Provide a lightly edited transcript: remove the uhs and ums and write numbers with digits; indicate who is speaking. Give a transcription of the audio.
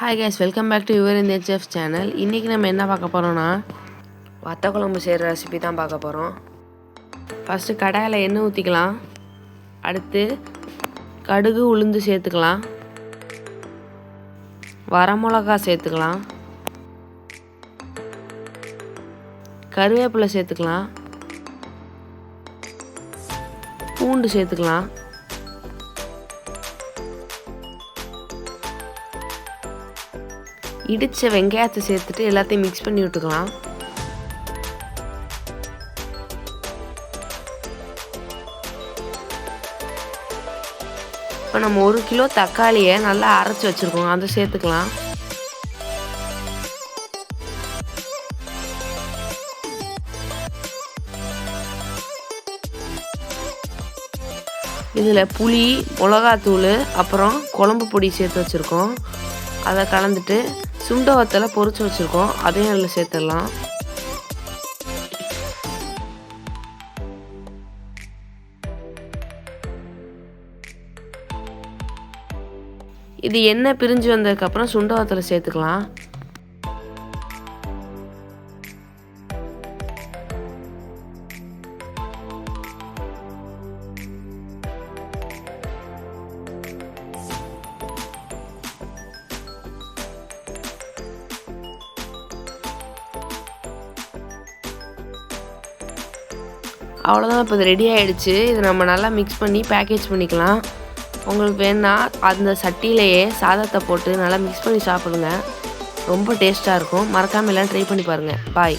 Speaker 1: Hi guys, welcome back to your இந்த chef channel. இன்றைக்கி நம்ம என்ன பார்க்க போகிறோன்னா வத்த குழம்பு செய்கிற ரெசிபி தான் பார்க்க போகிறோம். ஃபஸ்ட்டு கடாயில் எண்ணெய் ஊற்றிக்கலாம். அடுத்து கடுகு உளுந்து சேர்த்துக்கலாம். வரமிளகா சேர்த்துக்கலாம். கருவேப்பிலை சேர்த்துக்கலாம். பூண்டு சேர்த்துக்கலாம். இடித்த வெங்காயத்தை சேர்த்துட்டு எல்லாத்தையும் மிக்ஸ் பண்ணி விட்டுக்கலாம். இப்போ நம்ம 1 கிலோ தக்காளியை நல்லா அரைச்சி வச்சுருக்கோம், அதை சேர்த்துக்கலாம். இதில் புளி, மிளகாத்தூள், அப்புறம் குழம்பு பொடி சேர்த்து வச்சுருக்கோம். அதை கலந்துட்டு சுண்டை வத்தலை பொரிச்சு வச்சுருக்கோம், அதையும் அதில் சேர்த்துடலாம். இது எண்ணெய் பிரிஞ்சு வந்ததுக்கப்புறம் சுண்டை வத்தலை சேர்த்துக்கலாம். அவ்வளோதான், இப்போ இது ரெடி ஆகிடுச்சு. இதை நம்ம நல்லா மிக்ஸ் பண்ணி பேக்கேஜ் பண்ணிக்கலாம். உங்களுக்கு வேணுன்னா அந்த சட்டியிலேயே சாதத்தை போட்டு நல்லா மிக்ஸ் பண்ணி சாப்பிடுங்க, ரொம்ப டேஸ்ட்டாக இருக்கும். மறக்காமல் எல்லாம் ட்ரை பண்ணி பாருங்கள். பாய்.